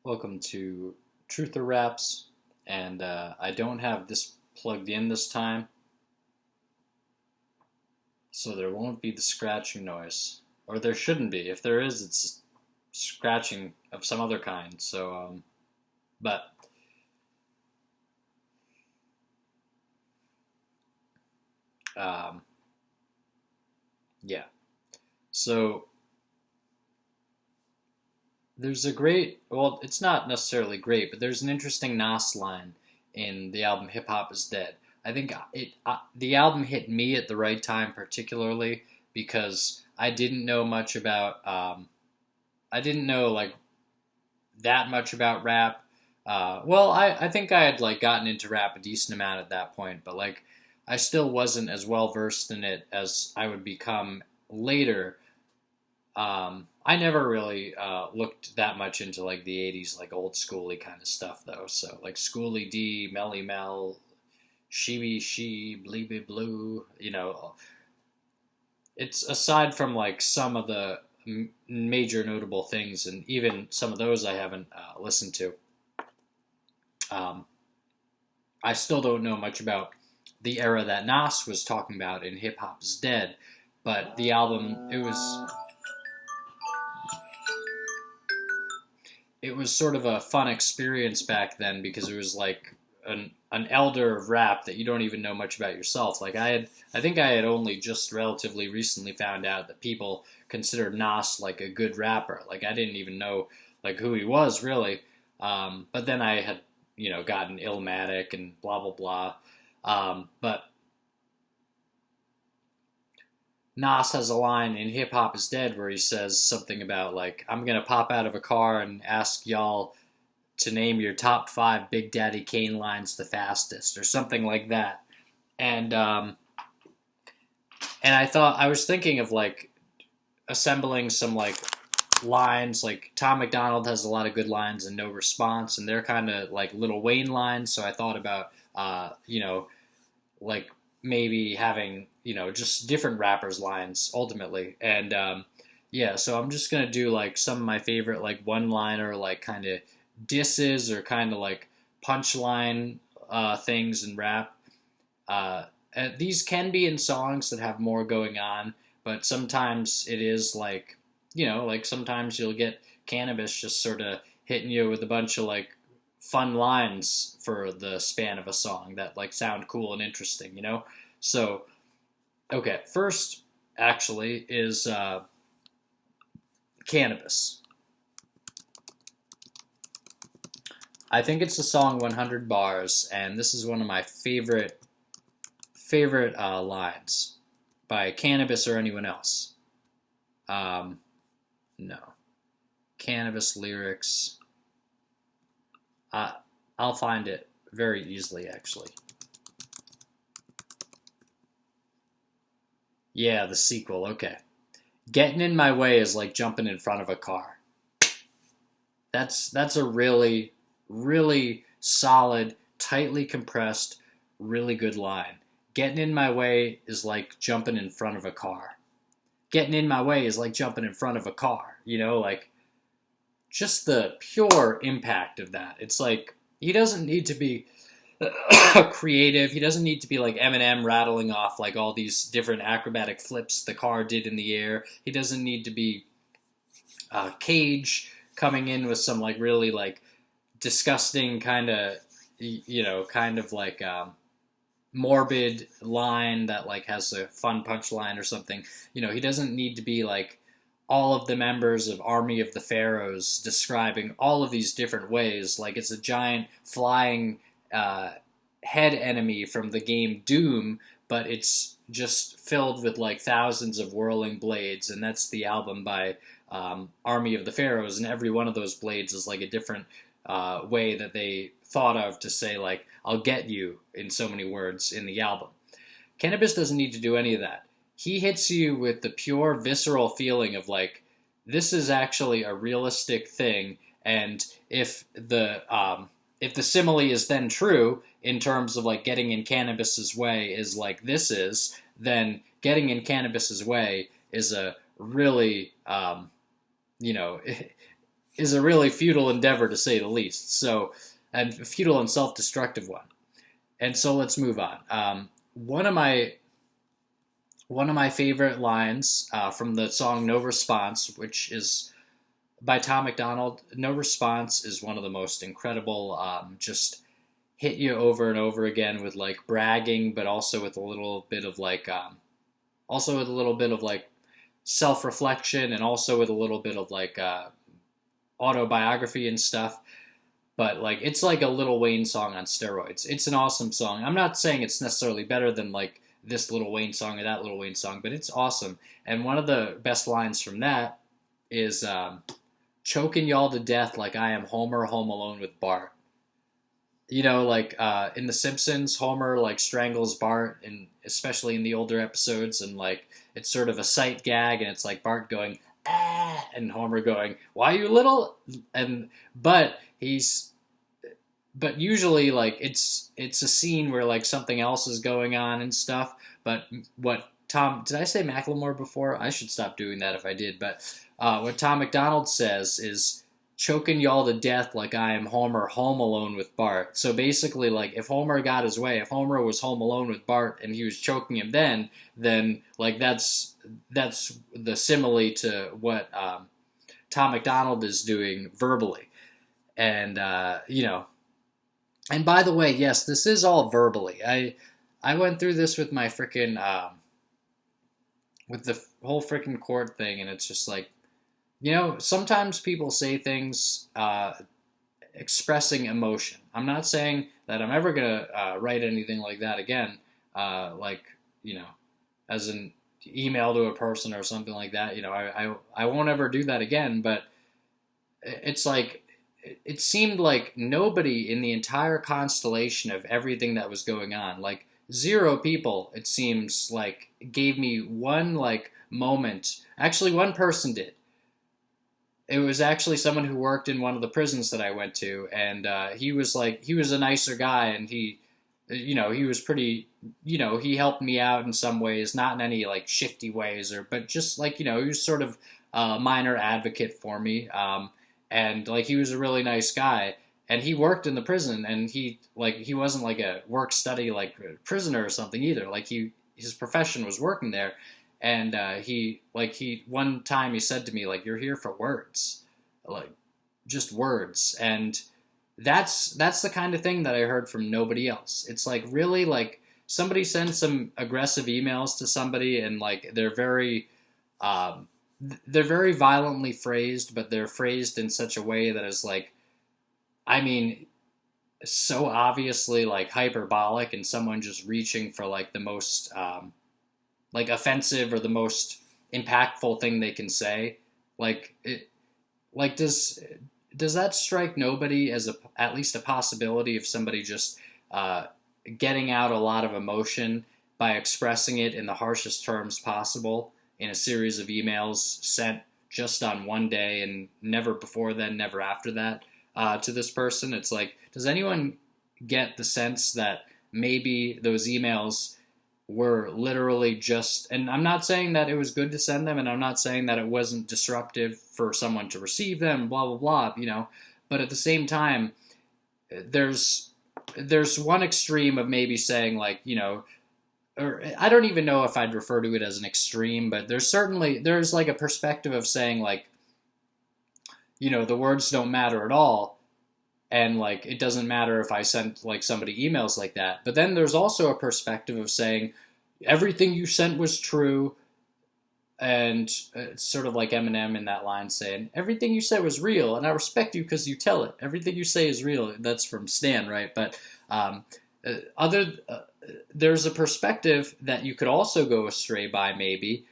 Welcome to Truth or Raps, and I don't have this plugged in this time, so there won't be the scratching noise. Or there shouldn't be. If there is, it's scratching of some other kind. But, um, yeah. So, it's not necessarily great, but there's an interesting Nas line in the album Hip Hop Is Dead. I think the album hit me at the right time, particularly because I didn't know much about, I didn't know like that much about rap. I think I had like gotten into rap a decent amount at that point, but like I still wasn't as well versed in it as I would become later. I never really looked that much into like the '80s, like old schooly kind of stuff though. So like Schooly D, Melly Mel, She She, Bleeby Blue. It's aside from like some of the major notable things, and even some of those I haven't listened to. Um, I still don't know much about the era that Nas was talking about in Hip Hop Is Dead, but the album it was sort of a fun experience back then because it was like an elder of rap that you don't even know much about yourself. Like I think I had only just relatively recently found out that people considered Nas like a good rapper. Like I didn't even know like who he was really. But then I had gotten Illmatic and blah blah blah. But Nas has a line in Hip Hop Is Dead where he says something about like I'm gonna pop out of a car and ask y'all to name your top five Big Daddy Kane lines the fastest or something like that. And and I was thinking of like assembling some like lines. Like Tom McDonald has a lot of good lines and No Response, and they're kind of like Little Wayne lines. So I thought about like maybe having just different rappers lines ultimately. And yeah, so I'm just gonna do like some of my favorite like one liner like kind of disses or kind of like punchline things in rap. And these can be in songs that have more going on, but sometimes it is like like sometimes you'll get Cannabis just sort of hitting you with a bunch of like fun lines for the span of a song that like sound cool and interesting. So okay, first actually is Cannabis. I think it's the song 100 Bars, and this is one of my favorite lines by Cannabis or anyone else. Um, no, Cannabis lyrics. Uh, I'll find it very easily, actually. Yeah, the sequel. Okay, getting in my way is like jumping in front of a car. That's a really solid, tightly compressed, really good line. Getting in my way is like jumping in front of a car. Getting in my way is like jumping in front of a car. Like just the pure impact of that. It's like he doesn't need to be creative. He doesn't need to be like Eminem rattling off like all these different acrobatic flips the car did in the air. He doesn't need to be Cage coming in with some like really like disgusting kind of kind of like morbid line that like has a fun punchline or something. He doesn't need to be like all of the members of Army of the Pharaohs describing all of these different ways like it's a giant flying head enemy from the game Doom, but it's just filled with like thousands of whirling blades, and that's the album by Army of the Pharaohs, and every one of those blades is like a different way that they thought of to say like I'll get you in so many words in the album. Cannabis doesn't need to do any of that. He hits you with the pure visceral feeling of like this is actually a realistic thing, and if the simile is then true in terms of like getting in Cannabis's way is like this is, then getting in Cannabis's way is a really you know is a really futile endeavor to say the least. So, and a futile and self-destructive one. And so let's move on. One of my favorite lines from the song "No Response," which is by Tom MacDonald. "No Response" is one of the most incredible, just hit you over and over again with like bragging, but also with a little bit of like, self-reflection, and also with a little bit of like autobiography and stuff. But like it's like a Lil Wayne song on steroids. It's an awesome song. I'm not saying it's necessarily better than like this Lil Wayne song or that Lil Wayne song, but it's awesome. And one of the best lines from that is choking y'all to death like I am Homer home alone with Bart. You know, like in The Simpsons, Homer like strangles Bart, and especially in the older episodes, and like it's sort of a sight gag, and it's like Bart going ah, and Homer going, "Why you little?" And but he's but usually like it's a scene where like something else is going on and stuff. But what Tom did I say Macklemore before? I should stop doing that if I did. But what Tom MacDonald says is choking y'all to death like I am Homer home alone with Bart. So basically, like if Homer got his way, if Homer was home alone with Bart and he was choking him, then like that's the simile to what Tom MacDonald is doing verbally, and you know. And by the way, yes, this is all verbally. I went through this with my freaking with the whole freaking court thing, and it's just like, you know, sometimes people say things expressing emotion. I'm not saying that I'm ever gonna write anything like that again, like you know, as an email to a person or something like that. You know, I won't ever do that again. But it's like it seemed like nobody in the entire constellation of everything that was going on, like zero people, it seems like, gave me one like moment. Actually, one person did. It was actually someone who worked in one of the prisons that I went to, and he was a nicer guy, and he was pretty, he helped me out in some ways, not in any like shifty ways, but just like, he was sort of a minor advocate for me. And like he was a really nice guy, and he worked in the prison, and he wasn't like a work study like prisoner or something either. Like his profession was working there, and he one time he said to me like, "You're here for words, like just words," and that's the kind of thing that I heard from nobody else. It's like really like somebody sends some aggressive emails to somebody, and like they're very violently phrased, but they're phrased in such a way that is like, I mean, so obviously like hyperbolic, and someone just reaching for like the most like offensive or the most impactful thing they can say. Like it, like does that strike nobody as at least a possibility of somebody just getting out a lot of emotion by expressing it in the harshest terms possible in a series of emails sent just on one day, and never before then, never after that, to this person? It's like, does anyone get the sense that maybe those emails were literally just, and I'm not saying that it was good to send them, and I'm not saying that it wasn't disruptive for someone to receive them, blah, blah, blah, but at the same time, there's one extreme of maybe saying like, or I don't even know if I'd refer to it as an extreme, but there's like a perspective of saying like, the words don't matter at all, and like it doesn't matter if I sent like somebody emails like that. But then there's also a perspective of saying everything you sent was true, and it's sort of like Eminem in that line saying everything you said was real, and I respect you because you tell it. Everything you say is real. That's from Stan, right? But there's a perspective that you could also go astray by, maybe,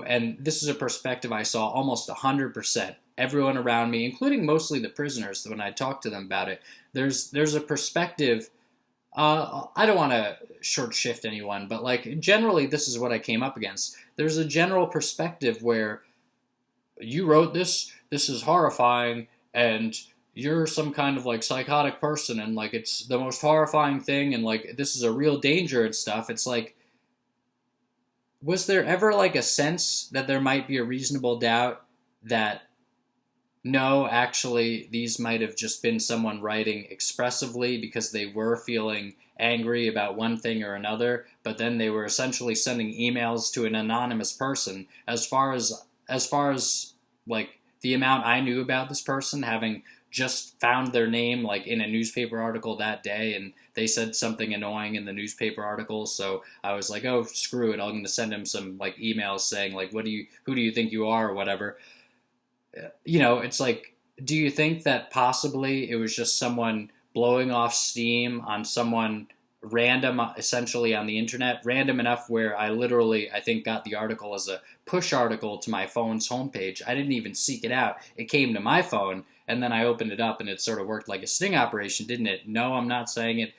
and this is a perspective I saw almost 100%. Everyone around me, including mostly the prisoners, when I talked to them about it, there's a perspective. I don't want to short shift anyone, but like generally, this is what I came up against. There's a general perspective where you wrote this is horrifying, and you're some kind of like psychotic person, and like it's the most horrifying thing, and like this is a real danger and stuff. It's like, was there ever like a sense that there might be a reasonable doubt that no, actually, these might have just been someone writing expressively because they were feeling angry about one thing or another, but then they were essentially sending emails to an anonymous person. As far as like the amount I knew about this person, having just found their name like in a newspaper article that day, and they said something annoying in the newspaper article, so I was like, oh, screw it, I'm going to send him some like emails saying like, who do you think you are, or whatever. It's like, do you think that possibly it was just someone blowing off steam on someone random, essentially on the internet, random enough where I think, got the article as a push article to my phone's homepage. I didn't even seek it out. It came to my phone, and then I opened it up, and it sort of worked like a sting operation, didn't it? No, I'm not saying it.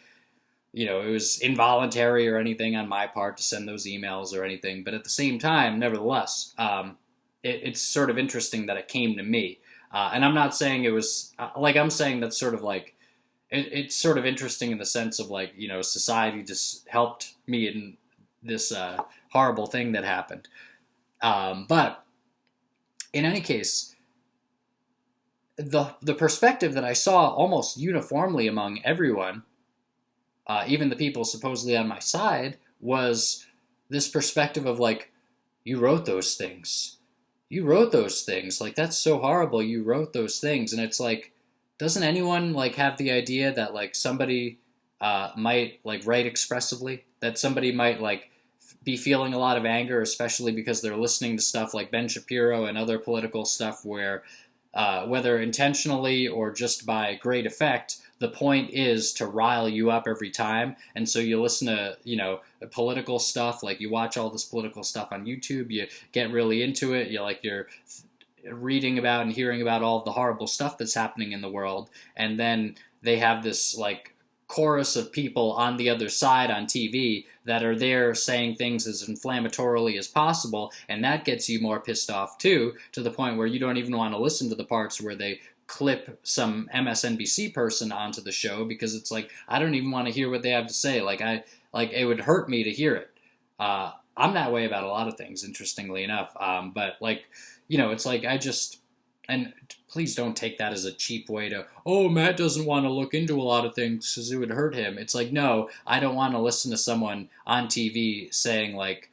It was involuntary or anything on my part to send those emails or anything, but at the same time, nevertheless, it's sort of interesting that it came to me. And I'm not saying it was like, I'm saying that's sort of like, it's sort of interesting in the sense of like, society just helped me in this horrible thing that happened. But in any case, the perspective that I saw almost uniformly among everyone, even the people supposedly on my side, was this perspective of like, you wrote those things. You wrote those things. Like, that's so horrible. You wrote those things. And it's like, doesn't anyone like have the idea that like somebody might like write expressively? That somebody might like be feeling a lot of anger, especially because they're listening to stuff like Ben Shapiro and other political stuff where, whether intentionally or just by great effect, the point is to rile you up every time. And so you listen to, political stuff, like you watch all this political stuff on YouTube, you get really into it, you're reading about and hearing about all of the horrible stuff that's happening in the world. And then they have this like chorus of people on the other side on TV that are there saying things as inflammatorily as possible, and that gets you more pissed off too, to the point where you don't even want to listen to the parts where they clip some MSNBC person onto the show, because it's like, I don't even want to hear what they have to say. Like, it would hurt me to hear it. I'm that way about a lot of things, interestingly enough. But like, it's like and please don't take that as a cheap way to, oh, Matt doesn't want to look into a lot of things because it would hurt him. It's like, no, I don't want to listen to someone on TV saying like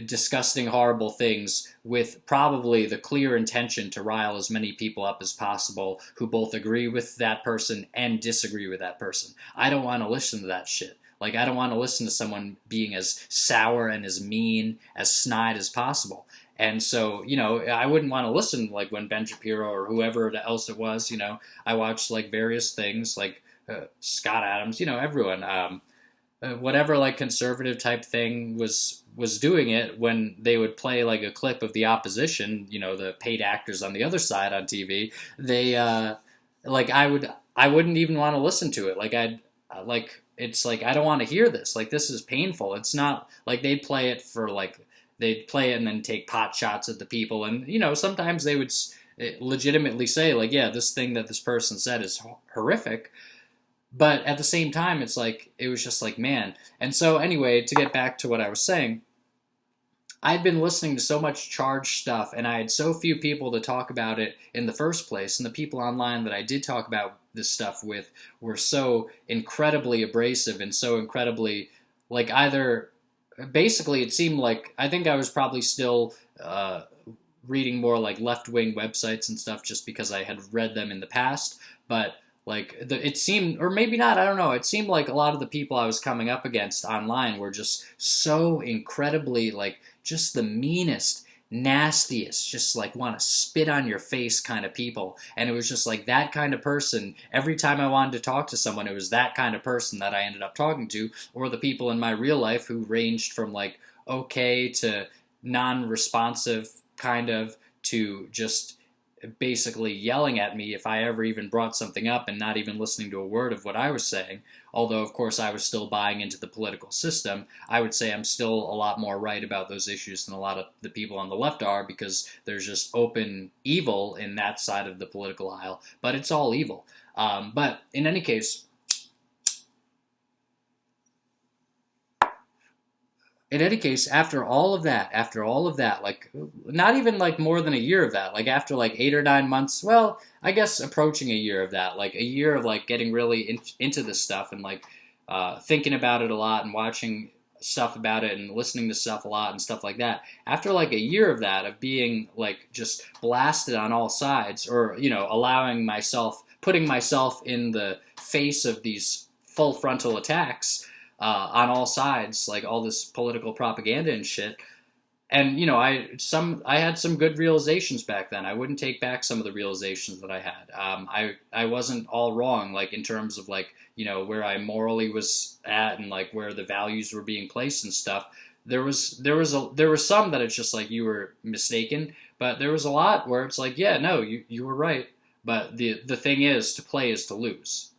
disgusting, horrible things with probably the clear intention to rile as many people up as possible who both agree with that person and disagree with that person. I don't want to listen to that shit. Like, I don't want to listen to someone being as sour and as mean, as snide as possible. And so, I wouldn't want to listen, like, when Ben Shapiro or whoever else it was, I watched, like, various things, like Scott Adams, everyone, whatever, like, conservative type thing was doing it, when they would play, like, a clip of the opposition, the paid actors on the other side on TV, they, like, I wouldn't even want to listen to it. Like, it's like, I don't want to hear this. Like, this is painful. It's not, like, they'd play it for, like, they'd play it and then take pot shots at the people. And, sometimes they would legitimately say, like, yeah, this thing that this person said is horrific. But at the same time, it's like, it was just like, man. And so anyway, to get back to what I was saying, I'd been listening to so much charged stuff, and I had so few people to talk about it in the first place. And the people online that I did talk about this stuff with were so incredibly abrasive and so incredibly, like, either basically, it seemed like, I think I was probably still reading more like left-wing websites and stuff just because I had read them in the past, but like it seemed, or maybe not, I don't know, it seemed like a lot of the people I was coming up against online were just so incredibly, like, just the meanest, nastiest, just like want to spit on your face kind of people. And it was just like that kind of person. Every time I wanted to talk to someone, it was that kind of person that I ended up talking to, or the people in my real life who ranged from like okay to non-responsive kind of, to just basically yelling at me if I ever even brought something up and not even listening to a word of what I was saying. Although, of course, I was still buying into the political system, I would say I'm still a lot more right about those issues than a lot of the people on the left are, because there's just open evil in that side of the political aisle. But it's all evil. But in any case, in any case, after all of that, like not even like more than a year of that, like after like 8 or 9 months, well, I guess approaching a year of that, like a year of like getting really into this stuff and like thinking about it a lot and watching stuff about it and listening to stuff a lot and stuff like that. After like a year of that, of being like just blasted on all sides, or allowing myself, putting myself in the face of these full frontal attacks on all sides, like all this political propaganda and shit. And I had some good realizations back then. I wouldn't take back some of the realizations that I had. I wasn't all wrong, like in terms of like where I morally was at and like where the values were being placed and stuff. There was some that it's just like you were mistaken, but there was a lot where it's like, yeah, no, you were right. But the thing is, to play is to lose.